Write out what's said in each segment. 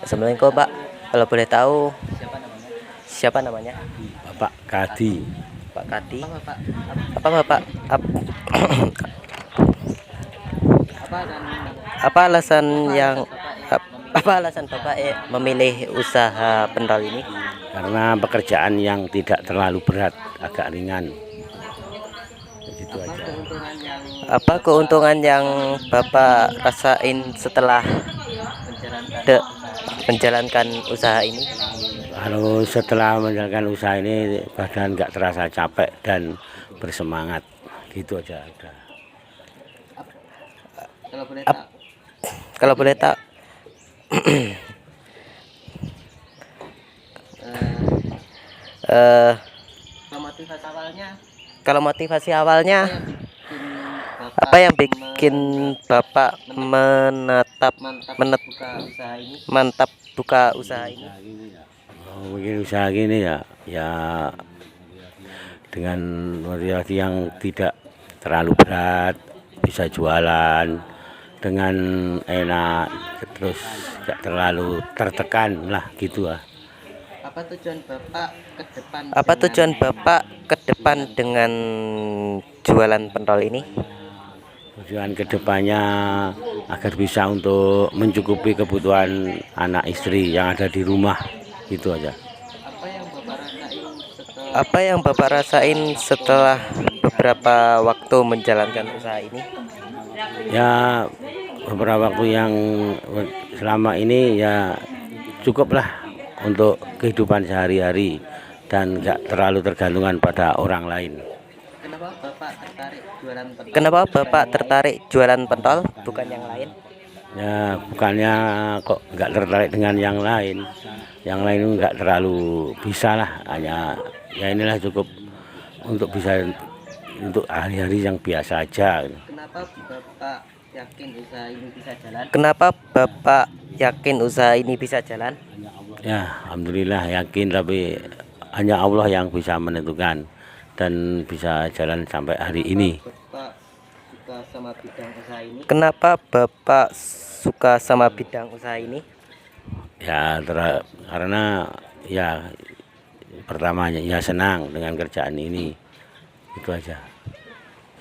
Assalamualaikum Pak. Kalau boleh tahu Siapa namanya? siapa namanya? Bapak Kadi. Pak Kadi. Apa Bapak? Apa Bapak? Apa dan Apa alasan apa yang alasan Bapak apa alasan Bapak memilih usaha pentol ini? Karena pekerjaan yang tidak terlalu berat, agak ringan. Gitu apa aja. keuntungan yang Apa keuntungan yang Bapak rasain setelah menjalankan menjalankan usaha ini? Kalau setelah menjalankan usaha ini badan nggak terasa capek dan bersemangat. Gitu aja udah. kalau boleh Ap- tahu Kalau boleh tahu eh, eh motivasi awalnya kalau motivasi awalnya apa yang bikin Bapak menatap buka usaha ini? mantap buka usaha ini? Oh, bikin usaha gini ya, ya dengan motivasi yang tidak terlalu berat, bisa jualan dengan enak, terus tidak terlalu tertekan lah gitu lah. Apa tujuan Bapak ke depan? Apa tujuan Bapak ke depan dengan jualan pentol ini? Tujuan kedepannya agar bisa untuk mencukupi kebutuhan anak istri yang ada di rumah, gitu aja. Apa yang Bapak rasain setelah Apa yang Bapak rasain setelah beberapa waktu menjalankan usaha ini? Ya beberapa waktu yang selama ini ya cukuplah untuk kehidupan sehari-hari dan nggak terlalu tergantungan pada orang lain. Kenapa Bapak tertarik jualan pentol? Kenapa Bapak tertarik jualan pentol bukan yang lain? Ya bukannya kok nggak tertarik dengan yang lain. Yang lain nggak terlalu bisa lah, hanya ya inilah cukup untuk bisa untuk hari-hari yang biasa aja. Kenapa Bapak yakin usaha ini bisa jalan? Kenapa Bapak yakin usaha ini bisa jalan? Ya alhamdulillah yakin, tapi hanya Allah yang bisa menentukan dan bisa jalan sampai hari ini. Bapak suka sama bidang usaha ini? Kenapa Bapak suka sama bidang usaha ini? Ya karena ya pertamanya ya senang dengan kerjaan ini, itu aja.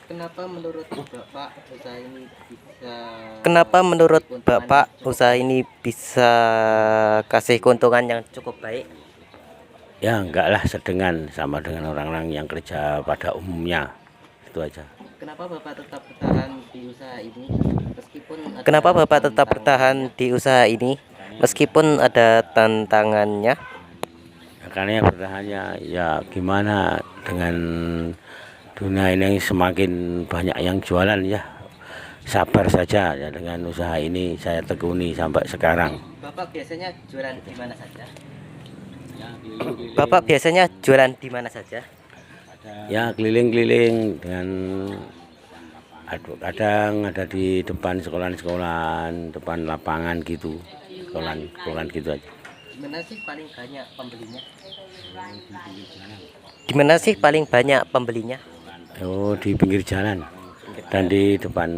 Kenapa menurut Bapak usaha ini bisa Kenapa menurut Bapak usaha ini bisa kasih keuntungan yang cukup baik? Ya enggak lah, sedengan sama dengan orang-orang yang kerja pada umumnya, itu aja. Kenapa Bapak tetap bertahan di usaha ini meskipun ada Kenapa Bapak tetap tantangan? bertahan di usaha ini meskipun ada tantangannya? Ya, karena ya bertahannya ya gimana dengan dunia ini semakin banyak yang jualan, ya sabar saja ya, dengan usaha ini saya tekuni sampai sekarang. Bapak biasanya jualan di mana saja? Bapak biasanya jualan di mana saja? Ya keliling-keliling dengan kadang ada di depan sekolahan-sekolahan, depan lapangan gitu, sekolahan gitu aja. Gimana sih paling banyak pembelinya? Di mana sih paling banyak pembelinya? Oh, di pinggir jalan dan di depan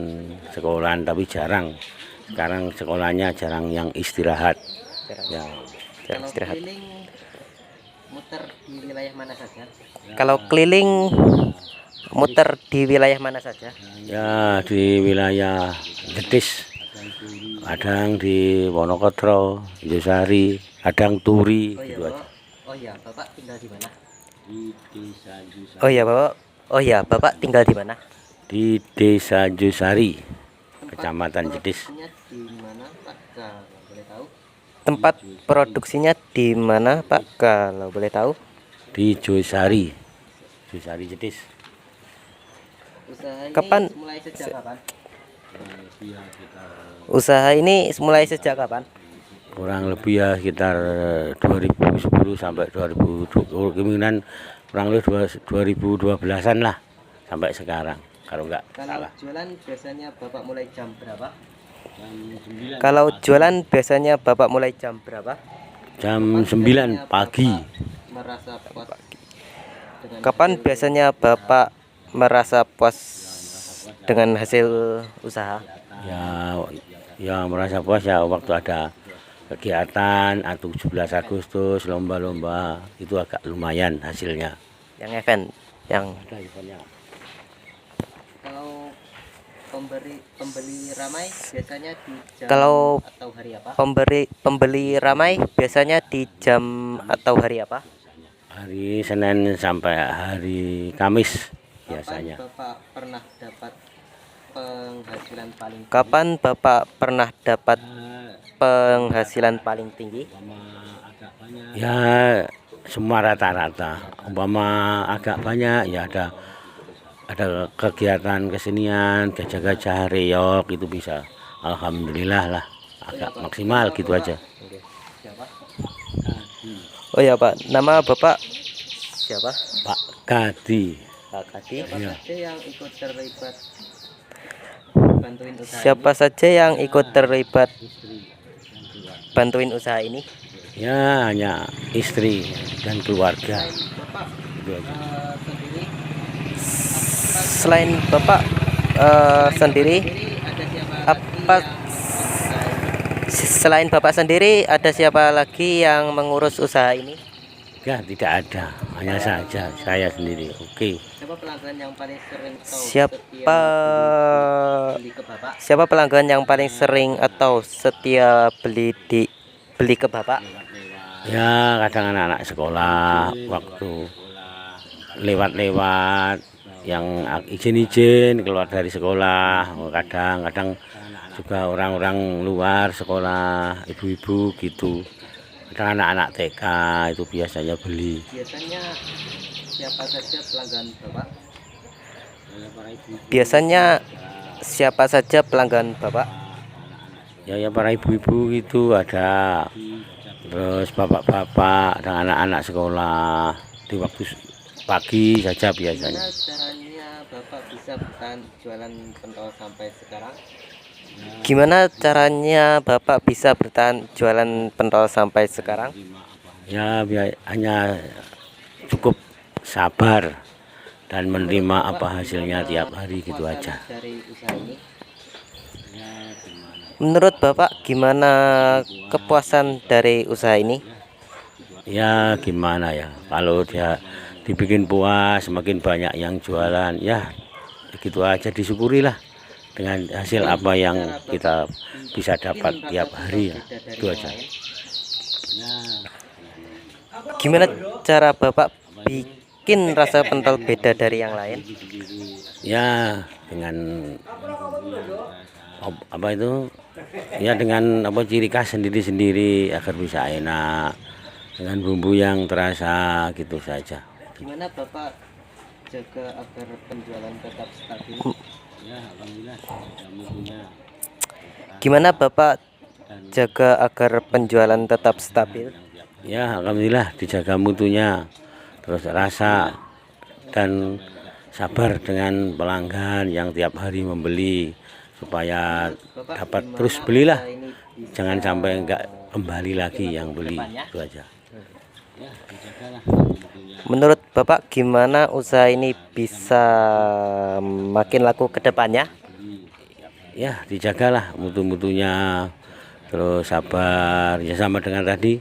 sekolahan, tapi jarang. Sekarang sekolahnya jarang yang istirahat. Ya, Jarang Kalau istirahat. keliling muter di wilayah mana saja? Kalau keliling muter di wilayah mana saja? ya di wilayah Jedis, kadang di Wonokotro, Yosari, kadang Turi, Oh iya, gitu aja. Bapak. Oh iya, Bapak tinggal di mana? Oh iya Bapak. Oh iya Bapak tinggal di mana? Di Desa Josari, Kecamatan Jedis. Produksinya di mana, Pak? Kalau boleh tahu. Tempat produksinya di mana Pak? Kalau boleh tahu. Di Josari, Josari Jedis. Usaha ini Kapan? mulai sejak kapan? Usaha ini mulai sejak kapan? Kurang lebih ya sekitar 2010 sampai 2020, kemungkinan kurang lebih 2012-an lah sampai sekarang, kalau nggak Kalau salah. jualan biasanya Bapak mulai jam berapa? Kalau jualan biasanya Bapak mulai jam berapa? Jam 9 pagi. Merasa puas dengan Kapan hasil biasanya Bapak merasa puas dengan hasil usaha? Ya, ya merasa puas ya waktu ada kegiatan atau 17 Agustus lomba-lomba itu agak lumayan hasilnya. Yang event, yang Ada eventnya. Kalau pembeli ramai biasanya di jam Kalau atau hari apa? pembeli ramai biasanya di jam atau hari apa? Hari Senin sampai hari Kamis biasanya. Kapan Bapak pernah dapat penghasilan paling tinggi? Ya semua rata-rata. Umpama agak banyak ya ada kegiatan kesenian, gajah-gajah reog itu bisa. Alhamdulillah lah agak maksimal gitu aja. Siapa? Oh ya Pak, nama Bapak siapa? Pak Kadi. Pak Kadi. Siapa Iya. saja yang ikut terlibat bantuin usaha Siapa saja yang ikut terlibat bantuin usaha ini? Ya hanya istri dan keluarga. ini? Bapak Itu aja. sendiri Selain Bapak sendiri, ada siapa apa selain Bapak sendiri ada siapa lagi yang mengurus usaha ini? Ya tidak ada, hanya saja saya sendiri. Oke. Siapa pelanggan yang paling sering atau Siapa setia beli ke Bapak? siapa pelanggan yang paling sering atau setia beli ke Bapak? Ya kadang anak-anak sekolah waktu lewat-lewat yang izin-izin keluar dari sekolah, kadang-kadang juga orang-orang luar sekolah, ibu-ibu gitu. Kadang anak-anak TK itu biasanya beli. Biasanya siapa saja pelanggan Bapak? Biasanya siapa saja pelanggan Bapak? Ya para ibu-ibu gitu ada. Terus bapak-bapak dan anak-anak sekolah di waktu pagi saja biasanya. Gimana caranya Bapak bisa bertahan jualan pentol sampai sekarang? Gimana caranya Bapak bisa bertahan jualan pentol sampai sekarang? Ya hanya cukup sabar dan menerima apa hasilnya tiap hari gitu aja. Dari usaha ini Menurut Bapak gimana kepuasan dari usaha ini? Ya gimana ya, kalau dia dibikin puas, semakin banyak yang jualan, ya gitu aja, disyukurilah dengan hasil apa yang kita bisa dapat tiap hari ya, itu aja. Gimana cara Bapak bikin rasa pentol beda dari yang lain? Ya dengan apa itu, ya dengan apa ciri khas sendiri-sendiri agar bisa enak, dengan bumbu yang terasa gitu saja. gimana Bapak jaga agar penjualan tetap stabil? Ya alhamdulillah kami punya. Gimana Bapak jaga agar penjualan tetap stabil? Ya alhamdulillah dijaga mutunya, terus rasa dan sabar dengan pelanggan yang tiap hari membeli supaya dapat terus belilah, jangan sampai enggak kembali lagi yang beli, itu aja. Menurut Bapak gimana usaha ini bisa makin laku ke depannya? Ya dijagalah mutu-mutunya, terus sabar ya sama dengan tadi,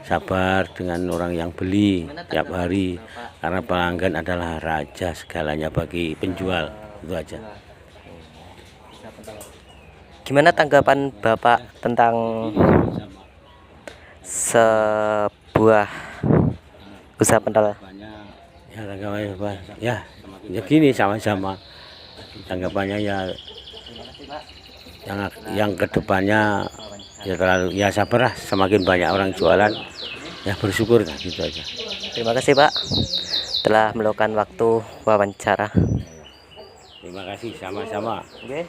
sabar dengan orang yang beli tiap hari, karena pelanggan adalah raja segalanya bagi penjual, itu aja. Gimana tanggapan Bapak tentang sebuah usaha pentol? Ya tanggapannya apa? Ya gini sama-sama tanggapannya ya, yang kedepannya ya terlalu ya sabarlah, semakin banyak orang jualan ya bersyukur gitu aja. Terima kasih Pak telah meluangkan waktu wawancara. Terima kasih sama-sama. Oke.